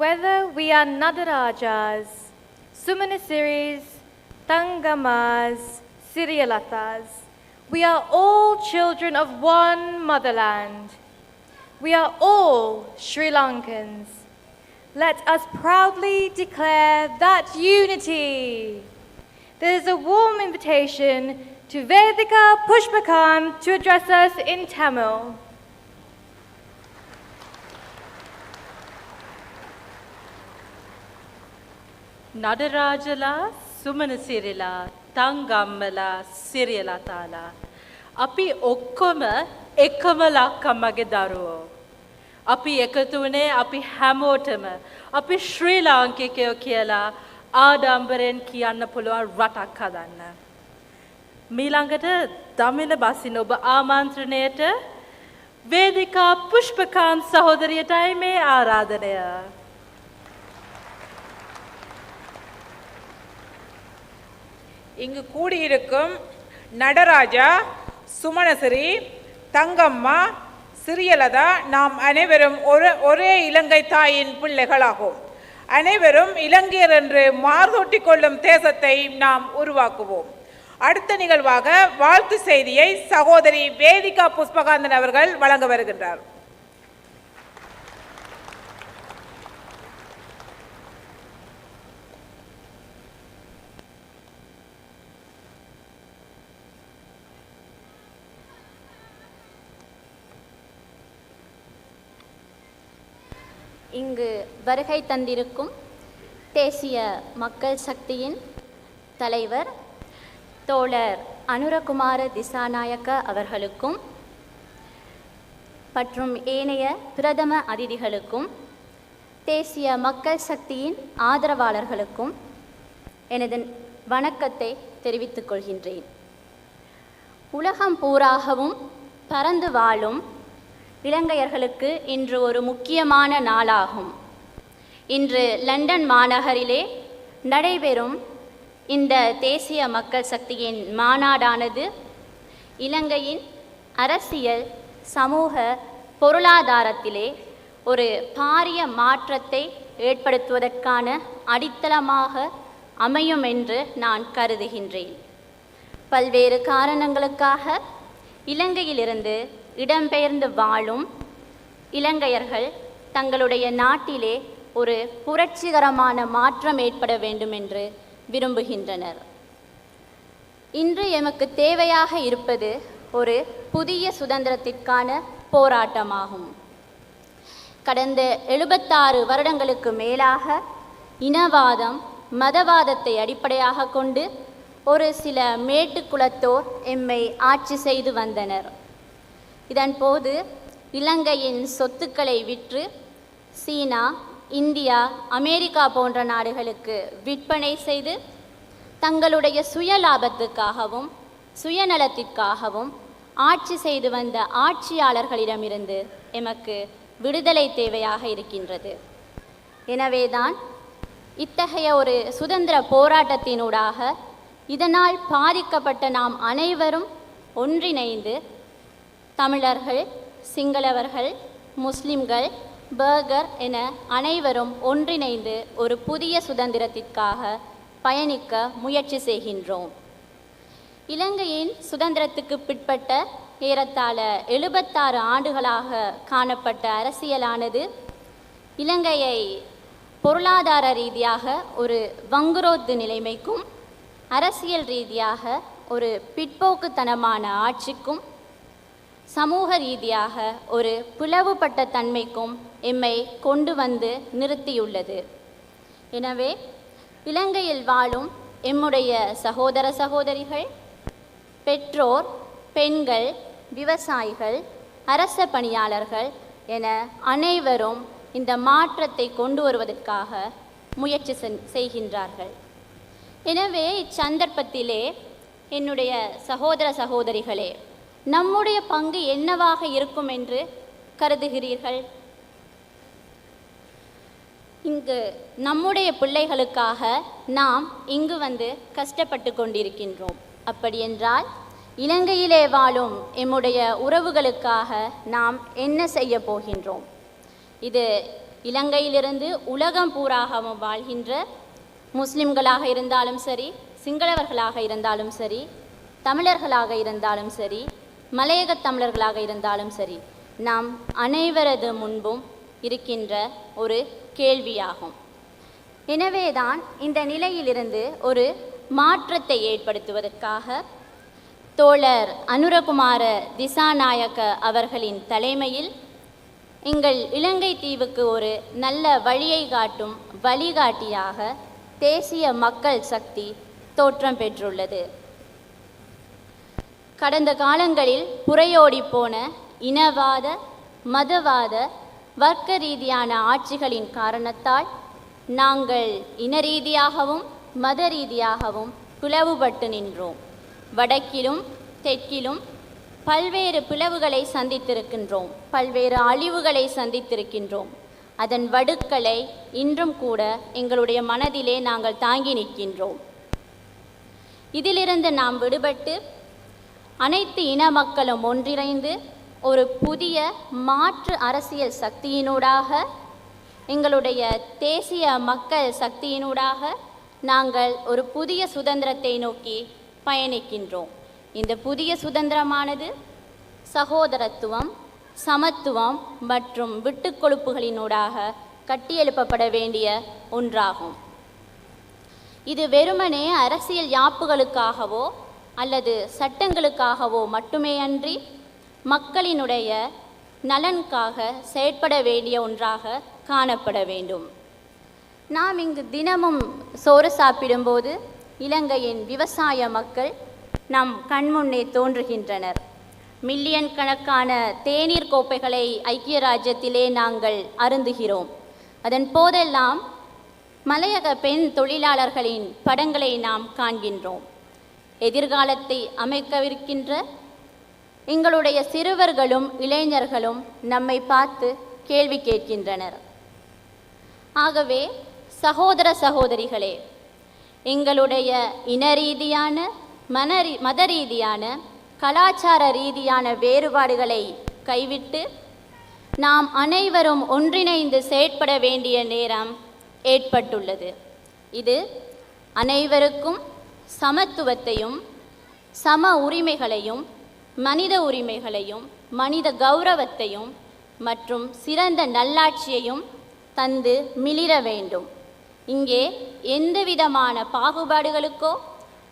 Whether we are Nadarajas, Sumanasiris, Tangamas, Siriyalatas, we are all children of one motherland. We are all Sri Lankans. Let us proudly declare that unity. There is a warm invitation to Vedika Pushpakam to address us in Tamil. Nadarajala, Sumanasirila, Tangammala, Siriyalatala. Api okkoma ekama lakkamage daruwo. Api එකතු වුණේ අපි හැමෝටම අපි ශ්‍රී ලාංකිකයෝ කියලා ආඩම්බරෙන් කියන්න පුළුවන් රටක් හදන්න. මීළඟට දමිළ බසින ඔබ ආමන්ත්‍රණයට වේදිකා පුෂ්පකාන්ත සහෝදරියටයි මේ ආරාධනය. இங்கு கூடியிருக்கும் நடராஜா, சுமணசிறி, தங்கம்மா, சிறியலதா நாம் அனைவரும் ஒரே இலங்கை தாயின் பிள்ளைகளாகும். அனைவரும் இலங்கையர் என்று மார்தொட்டி கொள்ளும் தேசத்தை நாம் உருவாக்குவோம். அடுத்த நிகழ்வாக வாழ்த்து செய்தியை சகோதரி வேதிகா புஷ்பகாந்தன் அவர்கள் வழங்க வருகின்றார். இங்கு வருகை தந்திருக்கும் தேசிய மக்கள் சக்தியின் தலைவர் தோழர் அனுரகுமார திசாநாயக்க அவர்களுக்கும் மற்றும் ஏனைய பிரதம அதிதிகளுக்கும் தேசிய மக்கள் சக்தியின் ஆதரவாளர்களுக்கும் எனது வணக்கத்தை தெரிவித்துக் கொள்கின்றேன். உலகம் பூராகவும் பறந்து வாழும் இலங்கையர்களுக்கு இன்று ஒரு முக்கியமான நாளாகும். இன்று லண்டன் மாநகரிலே நடைபெறும் இந்த தேசிய மக்கள் சக்தியின் மாநாடானது இலங்கையின் அரசியல், சமூக, பொருளாதாரத்திலே ஒரு பாரிய மாற்றத்தை ஏற்படுத்துவதற்கான அடித்தளமாக அமையும் என்று நான் கருதுகின்றேன். பல்வேறு காரணங்களுக்காக இலங்கையிலிருந்து இடம்பெயர்ந்து வாழும் இலங்கையர்கள் தங்களுடைய நாட்டிலே ஒரு புரட்சிகரமான மாற்றம் ஏற்பட வேண்டும் என்று விரும்புகின்றனர். இன்று எமக்கு தேவையாக இருப்பது ஒரு புதிய சுதந்திரத்திற்கான போராட்டமாகும். கடந்த 76 வருடங்களுக்கு மேலாக இனவாதம், மதவாதத்தை அடிப்படையாக கொண்டு ஒரு சில மேட்டுக்குலத்தோர் எம்மை ஆட்சி செய்து வந்தனர். இதன்போது இலங்கையின் சொத்துக்களை விற்று சீனா, இந்தியா, அமெரிக்கா போன்ற நாடுகளுக்கு விற்பனை செய்து தங்களுடைய சுய லாபத்துக்காகவும் சுயநலத்திற்காகவும் ஆட்சி செய்து வந்த ஆட்சியாளர்களிடமிருந்து எமக்கு விடுதலை தேவையாக இருக்கின்றது. எனவேதான் இத்தகைய ஒரு சுதந்திர போராட்டத்தினூடாக இதனால் பாதிக்கப்பட்ட நாம் அனைவரும் ஒன்றிணைந்து தமிழர்கள், சிங்களவர்கள், முஸ்லிம்கள், பர்கர் என அனைவரும் ஒன்றிணைந்து ஒரு புதிய சுதந்திரத்திற்காக பயணிக்க முயற்சி செய்கின்றோம். இலங்கையின் சுதந்திரத்துக்கு பிற்பட்ட ஏறத்தாழ 76 ஆண்டுகளாக காணப்பட்ட அரசியலானது இலங்கையை பொருளாதார ரீதியாக ஒரு வங்குரோத்து நிலைமைக்கும், அரசியல் ரீதியாக ஒரு பிற்போக்குத்தனமான ஆட்சிக்கும், சமூக ரீதியாக ஒரு பிளவுபட்ட தன்மைக்கும் எம்மை கொண்டு வந்து நிறுத்தியுள்ளது. எனவே இலங்கையில் வாழும் எம்முடைய சகோதர சகோதரிகள், பெற்றோர், பெண்கள், விவசாயிகள், அரச பணியாளர்கள் என அனைவரும் இந்த மாற்றத்தை கொண்டு வருவதற்காக முயற்சி செய்கின்றார்கள். எனவே இச்சந்தர்ப்பத்திலே என்னுடைய சகோதர சகோதரிகளே, நம்முடைய பங்கு என்னவாக இருக்கும் என்று கருதுகிறீர்கள்? இங்கு நம்முடைய பிள்ளைகளுக்காக நாம் இங்கு வந்து கஷ்டப்பட்டு கொண்டிருக்கின்றோம். அப்படியென்றால் இலங்கையிலே வாழும் எம்முடைய உறவுகளுக்காக நாம் என்ன செய்ய போகின்றோம்? இது இலங்கையிலிருந்து உலகம் பூராகவும் வாழ்கின்ற முஸ்லிம்களாக இருந்தாலும் சரி, சிங்களவர்களாக இருந்தாலும் சரி, தமிழர்களாக இருந்தாலும் சரி, மலையக தமிழர்களாக இருந்தாலும் சரி, நாம் அனைவரது முன்பும் இருக்கின்ற ஒரு கேள்வியாகும். எனவேதான் இந்த நிலையிலிருந்து ஒரு மாற்றத்தை ஏற்படுத்துவதற்காக தோழர் அனுரகுமார திசாநாயக்க அவர்களின் தலைமையில் எங்கள் இலங்கை தீவுக்கு ஒரு நல்ல வழியை காட்டும் வழிகாட்டியாக தேசிய மக்கள் சக்தி தோற்றம் பெற்றுள்ளது. கடந்த காலங்களில் புரையோடி போன இனவாத, மதவாத, வர்க்க ரீதியான ஆட்சிகளின் காரணத்தால் நாங்கள் இன ரீதியாகவும் மத ரீதியாகவும் பிளவுபட்டு நின்றோம். வடக்கிலும் தெற்கிலும் பல்வேறு பிளவுகளை சந்தித்திருக்கின்றோம், பல்வேறு அழிவுகளை சந்தித்திருக்கின்றோம். அதன் வடுக்களை இன்றும் கூட எங்களுடைய மனதிலே நாங்கள் தாங்கி நிற்கின்றோம். இதிலிருந்து நாம் விடுபட்டு அனைத்து இன மக்களும் ஒன்றிணைந்து ஒரு புதிய மாற்று அரசியல் சக்தியினூடாக, எங்களுடைய தேசிய மக்கள் சக்தியினூடாக நாங்கள் ஒரு புதிய சுதந்திரத்தை நோக்கி பயணிக்கின்றோம். இந்த புதிய சுதந்திரமானது சகோதரத்துவம், சமத்துவம் மற்றும் விட்டுக்கொடுப்புகளினூடாக கட்டியெழுப்பப்பட வேண்டிய ஒன்றாகும். இது வெறுமனே அரசியல் யாப்புகளுக்காகவோ அல்லது சட்டங்களுக்காகவோ மட்டுமே அன்றி மக்களினுடைய நலனுக்காக செயற்பட வேண்டிய ஒன்றாக காணப்பட வேண்டும். நாம் இங்கு தினமும் சோறு சாப்பிடும்போது இலங்கையின் விவசாய மக்கள் நம் கண்முன்னே தோன்றுகின்றனர். மில்லியன் கணக்கான தேநீர் கோப்பைகளை ஐக்கிய ராஜ்யத்திலே நாங்கள் அருந்துகிறோம். அதன் போதெல்லாம் மலையக பெண் தொழிலாளர்களின் படங்களை நாம் காண்கின்றோம். எதிர்காலத்தை அமைக்கவிருக்கின்ற எங்களுடைய சிறுவர்களும் இளைஞர்களும் நம்மை பார்த்து கேள்வி கேட்கின்றனர். ஆகவே சகோதர சகோதரிகளே, எங்களுடைய இன ரீதியான, மத ரீதியான, கலாச்சார ரீதியான வேறுபாடுகளை கைவிட்டு நாம் அனைவரும் ஒன்றிணைந்து செயற்பட வேண்டிய நேரம் ஏற்பட்டுள்ளது. இது அனைவருக்கும் சமத்துவத்தையும், சம உரிமைகளையும், மனித உரிமைகளையும், மனித கௌரவத்தையும் மற்றும் சிறந்த நல்லாட்சியையும் தந்து மிளிர வேண்டும். இங்கே எந்தவிதமான பாகுபாடுகளுக்கோ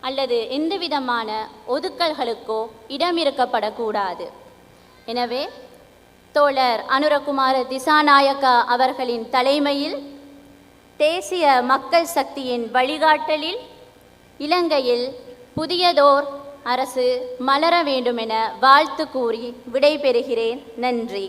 அல்லது எந்தவிதமான ஒதுக்கல்களுக்கோ இடம் இருக்கப்படக்கூடாது. எனவே தோழர் அனுரகுமார திசாநாயக்கா அவர்களின் தலைமையில் தேசிய மக்கள் சக்தியின் வழிகாட்டலில் இலங்கையில் புதியதோர் அரசு மலர வேண்டுமென வாழ்த்து கூறி விடைபெறுகிறேன். நன்றி.